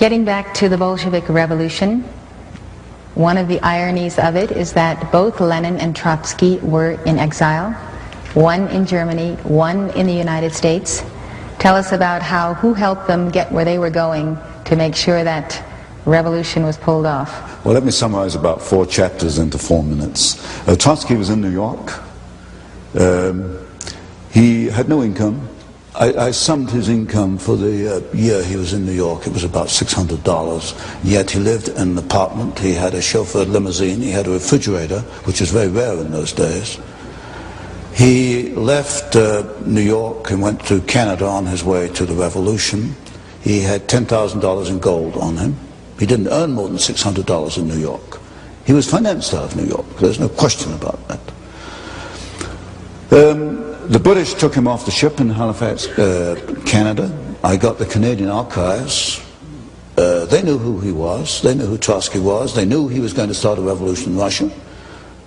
Getting back to the Bolshevik Revolution, one of the ironies of it is that both Lenin and Trotsky were in exile, one in Germany, one in the United States. Tell us about who helped them get where they were going to make sure that revolution was pulled off. Well, let me summarize about 4 chapters into 4 minutes. Trotsky was in New York. He had no income. I summed his income for the year he was in New York. It was about $600. Yet he lived in an apartment. He had a chauffeured limousine. He had a refrigerator, which was very rare in those days. He left New York and went to Canada on his way to the revolution. He had $10,000 in gold on him. He didn't earn more than $600 in New York. He was financed out of New York. There's no question about that. The British took him off the ship in Halifax, Canada. I got the Canadian archives. They knew who he was. They knew who Trotsky was. They knew he was going to start a revolution in Russia.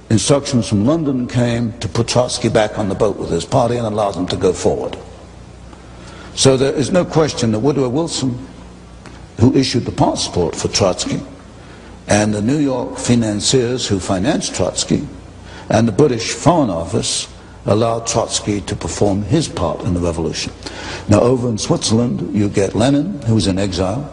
Instructions from London came to put Trotsky back on the boat with his party and allow them to go forward. So there is no question that Woodrow Wilson, who issued the passport for Trotsky, and the New York financiers who financed Trotsky, and the British Foreign Office allowed Trotsky to perform his part in the revolution. Now over in Switzerland you get Lenin, who was in exile.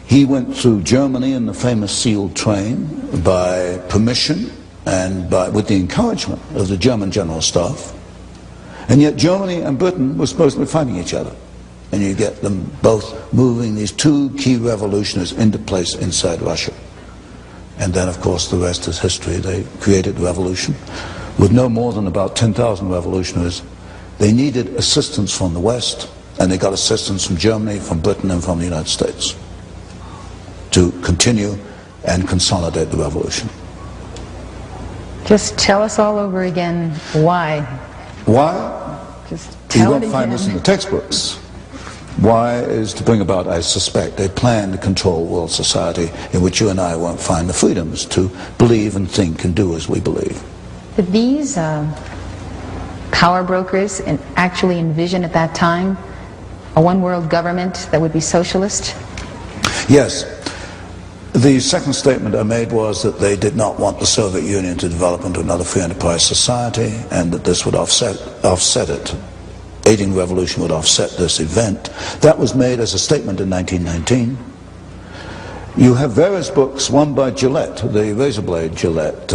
He went through Germany in the famous sealed train by permission and with the encouragement of the German General Staff. And yet Germany and Britain were supposed to be fighting each other. And you get them both moving these 2 key revolutionaries into place inside Russia. And then of course the rest is history. They created the revolution with no more than about 10,000 revolutionaries. They needed assistance from the West, and they got assistance from Germany, from Britain, and from the United States to continue and consolidate the revolution. Just tell us all over again why. Why? Just tell You won't find this in the textbooks. Why is to bring about, I suspect, a plan to control world society in which you and I won't find the freedoms to believe and think and do as we believe. Did these power brokers actually envision at that time a one-world government that would be socialist? Yes. The second statement I made was that they did not want the Soviet Union to develop into another free enterprise society, and that this would offset it. Aiding the revolution would offset this event. That was made as a statement in 1919. You have various books, one by Gillette, the razor blade Gillette,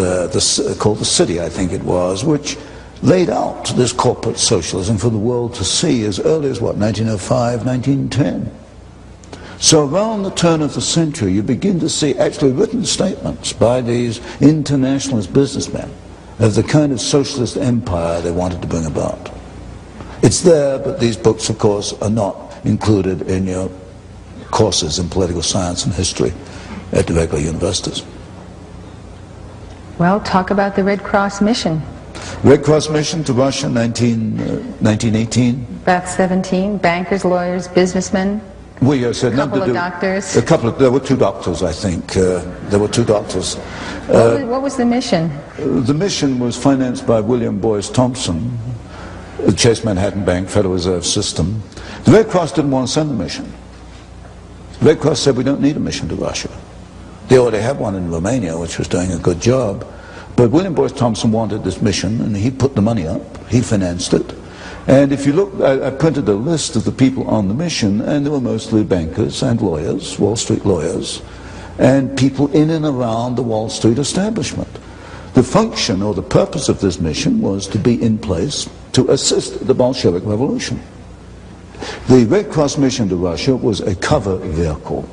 called The City, I think it was, which laid out this corporate socialism for the world to see as early as, what, 1905, 1910. So around the turn of the century, you begin to see actually written statements by these internationalist businessmen of the kind of socialist empire they wanted to bring about. It's there, but these books, of course, are not included in your courses in political science and history at the regular universities. Well, talk about the Red Cross mission. Red Cross mission to Russia, 1918. About 17, bankers, lawyers, businessmen, a couple of doctors. There were 2 doctors, I think. There were 2 doctors. What was the mission? The mission was financed by William Boyce Thompson, the Chase Manhattan Bank, Federal Reserve System. The Red Cross didn't want to send the mission. The Red Cross said we don't need a mission to Russia. They already had one in Romania, which was doing a good job. But William Boyce Thompson wanted this mission, and he put the money up. He financed it. And if you look, I printed a list of the people on the mission, and they were mostly bankers and lawyers, Wall Street lawyers, and people in and around the Wall Street establishment. The function or the purpose of this mission was to be in place to assist the Bolshevik Revolution. The Red Cross mission to Russia was a cover vehicle.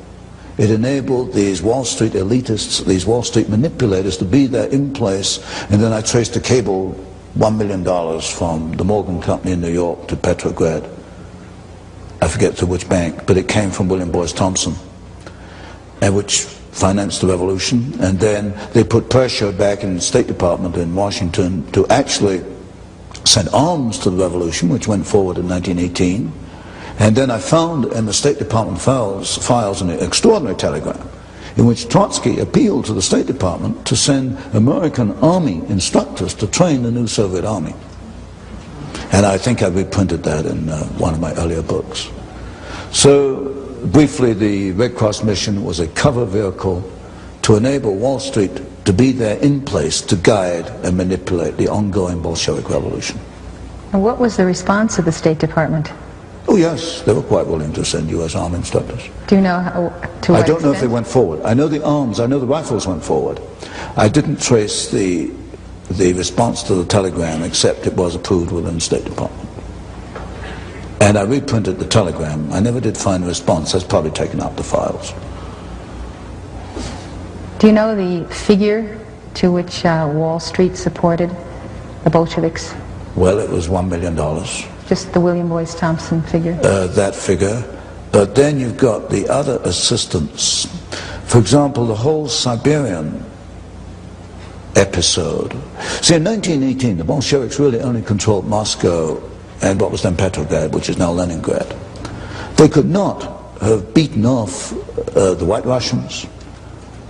It enabled these Wall Street elitists, these Wall Street manipulators to be there in place, and then I traced a cable, $1 million from the Morgan Company in New York to Petrograd. I forget to which bank, but it came from William Boyce Thompson, and which financed the revolution. And then they put pressure back in the State Department in Washington to actually send arms to the revolution, which went forward in 1918. And then I found in the State Department files an extraordinary telegram in which Trotsky appealed to the State Department to send American army instructors to train the new Soviet army. And I think I reprinted that in one of my earlier books. So briefly, the Red Cross mission was a cover vehicle to enable Wall Street to be there in place to guide and manipulate the ongoing Bolshevik revolution. And what was the response of the State Department? Oh yes, they were quite willing to send US army instructors. Do you know to what I don't know if they extent? went forward. I know the arms, I know the rifles went forward. I didn't trace the response to the telegram, except it was approved within the State Department. And I reprinted the telegram. I never did find a response. That's probably taken out the files. Do you know the figure to which Wall Street supported the Bolsheviks? Well, it was $1 million. Just the William Boyce Thompson figure? That figure. But then you've got the other assistants. For example, the whole Siberian episode. See, in 1918, the Bolsheviks really only controlled Moscow and what was then Petrograd, which is now Leningrad. They could not have beaten off the White Russians,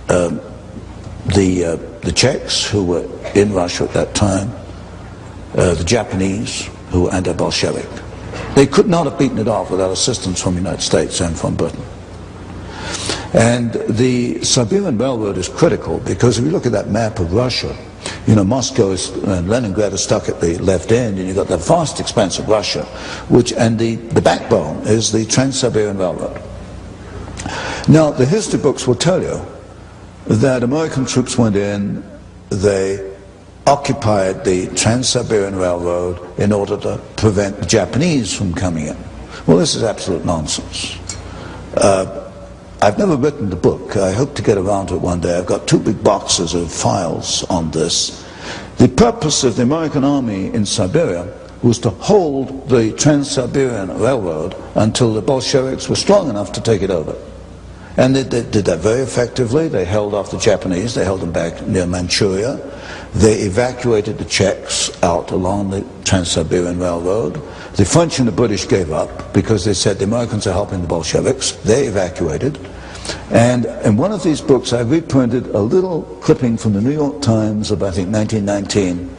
the Czechs, who were in Russia at that time, the Japanese, who were anti-Bolshevik. They could not have beaten it off without assistance from the United States and from Britain. And the Siberian Railroad is critical because if you look at that map of Russia, you know, Moscow and Leningrad are stuck at the left end, and you've got the vast expanse of Russia, and the backbone is the Trans-Siberian Railroad. Now, the history books will tell you that American troops went in, they occupied the Trans-Siberian Railroad in order to prevent the Japanese from coming in. Well, this is absolute nonsense. I've never written the book. I hope to get around to it one day. I've got 2 big boxes of files on this. The purpose of the American army in Siberia was to hold the Trans-Siberian Railroad until the Bolsheviks were strong enough to take it over. And they did that very effectively. They held off the Japanese. They held them back near Manchuria. They evacuated the Czechs out along the Trans-Siberian Railroad. The French and the British gave up because they said the Americans are helping the Bolsheviks. They evacuated. And in one of these books I reprinted a little clipping from the New York Times of, I think, 1919.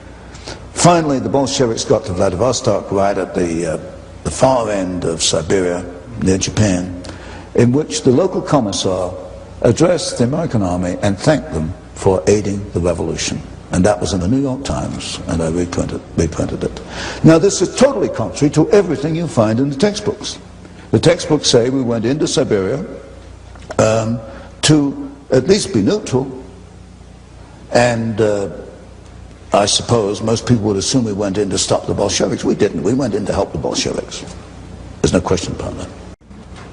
Finally the Bolsheviks got to Vladivostok, right at the far end of Siberia, near Japan, in which the local commissar addressed the American army and thanked them for aiding the revolution. And that was in the New York Times, and I reprinted it. Now this is totally contrary to everything you find in the textbooks. The textbooks say we went into Siberia to at least be neutral, and I suppose most people would assume we went in to stop the Bolsheviks. We didn't. We went in to help the Bolsheviks. There's no question about that.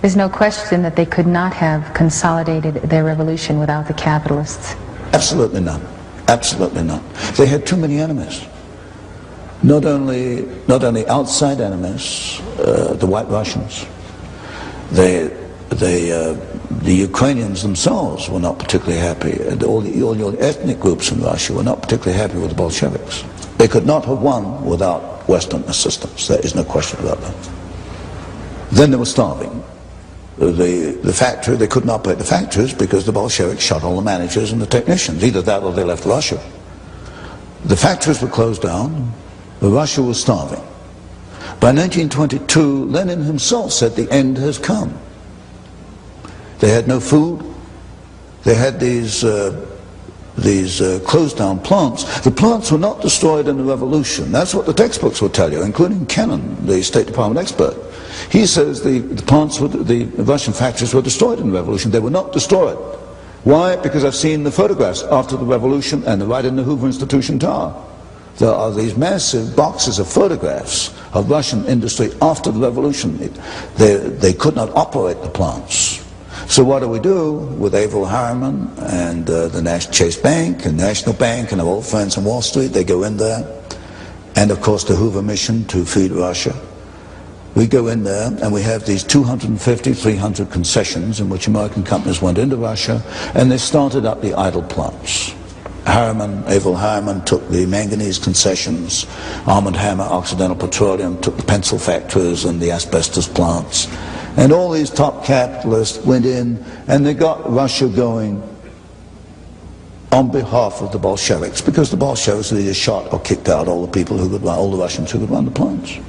There's no question that they could not have consolidated their revolution without the capitalists. Absolutely none. Absolutely none. They had too many enemies. Not only outside enemies, the White Russians. The Ukrainians themselves were not particularly happy. All the ethnic groups in Russia were not particularly happy with the Bolsheviks. They could not have won without Western assistance. There is no question about that. Then they were starving. The factory, they couldn't operate the factories because the Bolsheviks shot all the managers and the technicians. Either that or they left Russia. The factories were closed down. Russia was starving. By 1922, Lenin himself said the end has come. They had no food. They had these closed down plants. The plants were not destroyed in the revolution. That's what the textbooks will tell you, including Kennan, the State Department expert. He says the Russian factories were destroyed in the revolution. They were not destroyed. Why? Because I've seen the photographs after the revolution, and they're right in the Hoover Institution Tower. There are these massive boxes of photographs of Russian industry after the revolution. They could not operate the plants. So what do we do with Averell Harriman and the Chase Bank and National Bank and our old friends on Wall Street? They go in there, and of course the Hoover mission to feed Russia. We go in there and we have these 250, 300 concessions in which American companies went into Russia, and they started up the idle plants. Averell Harriman took the manganese concessions, Armand Hammer, Occidental Petroleum took the pencil factories and the asbestos plants. And all these top capitalists went in and they got Russia going on behalf of the Bolsheviks, because the Bolsheviks either shot or kicked out all the people who could run, all the Russians who could run the plants.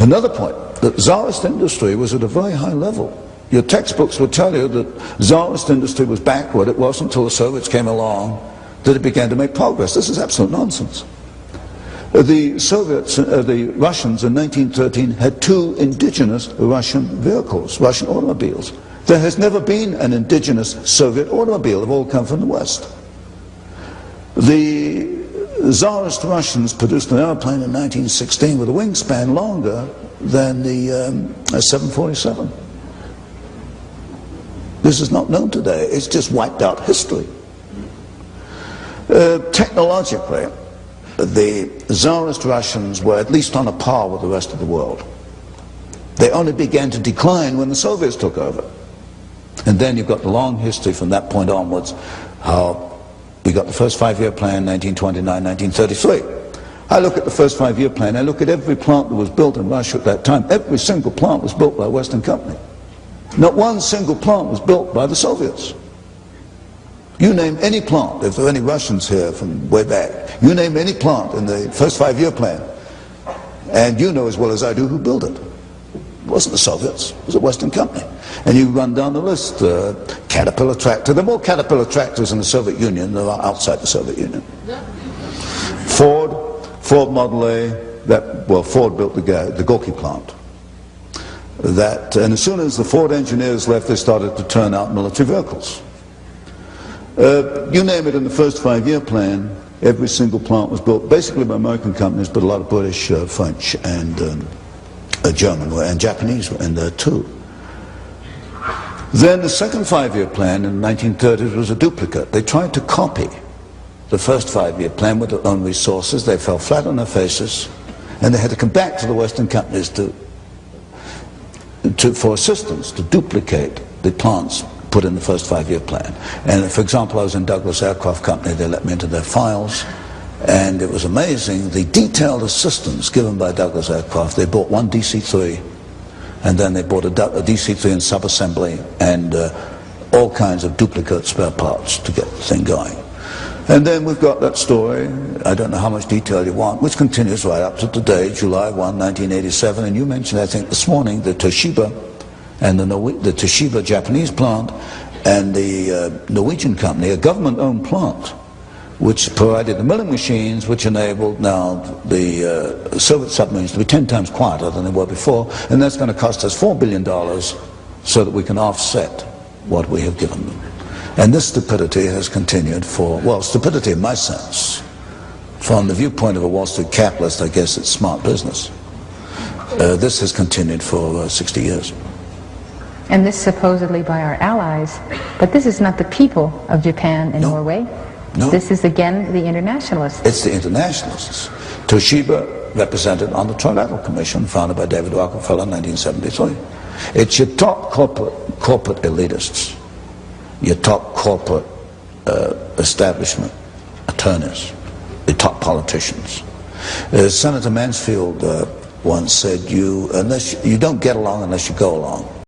Another point, the Tsarist industry was at a very high level Your textbooks will tell you that Tsarist industry was backward. It wasn't until the Soviets came along that it began to make progress. This is absolute nonsense. The Soviets, the Russians in 1913 had 2 indigenous Russian vehicles, Russian automobiles. There has never been an indigenous Soviet automobile. They've all come from the West. The Tsarist Russians produced an airplane in 1916 with a wingspan longer than the 747. This is not known today. It's just wiped out history. Technologically, the Tsarist Russians were at least on a par with the rest of the world. They only began to decline when the Soviets took over. And then you've got the long history from that point onwards, how we got the first 5-year plan, 1929, 1933. I look at the first 5-year plan, I look at every plant that was built in Russia at that time. Every single plant was built by a Western company. Not one single plant was built by the Soviets. You name any plant, if there are any Russians here from way back, you name any plant in the first 5-year plan, and you know as well as I do who built it. It wasn't the Soviets, it was a Western company. And you run down the list, Caterpillar tractor. There are more Caterpillar tractors in the Soviet Union than there are outside the Soviet Union. Ford Model A, Ford built the Gorky plant. And as soon as the Ford engineers left, they started to turn out military vehicles. You name it, in the first 5-year plan, every single plant was built basically by American companies, but a lot of British, French, and German and Japanese were in there too. Then the second 5-year plan in the 1930s was a duplicate. They tried to copy the first 5-year plan with their own resources. They fell flat on their faces, and they had to come back to the Western companies for assistance to duplicate the plants put in the first 5-year plan. And for example, I was in Douglas Aircraft Company. They let me into their files, and it was amazing the detailed assistance given by Douglas Aircraft. They bought one DC-3, and then they bought a DC-3 in sub-assembly and all kinds of duplicate spare parts to get the thing going. And then we've got that story, I don't know how much detail you want, which continues right up to today, July 1, 1987, and you mentioned, I think, this morning, the Toshiba and the Toshiba Japanese plant and the Norwegian company, a government-owned plant, which provided the milling machines which enabled now the Soviet submarines to be 10 times quieter than they were before, and that's going to cost us $4 billion so that we can offset what we have given them. And this stupidity has continued stupidity in my sense. From the viewpoint of a Wall Street capitalist, I guess it's smart business. This has continued for 60 years. And this supposedly by our allies, but this is not the people of Japan and Norway. No. This is again the internationalists. It's the internationalists. Toshiba represented on the Trilateral Commission founded by David Rockefeller in 1973. It's your top corporate elitists, your top corporate establishment attorneys, the top politicians. Senator Mansfield once said, you don't get along unless you go along.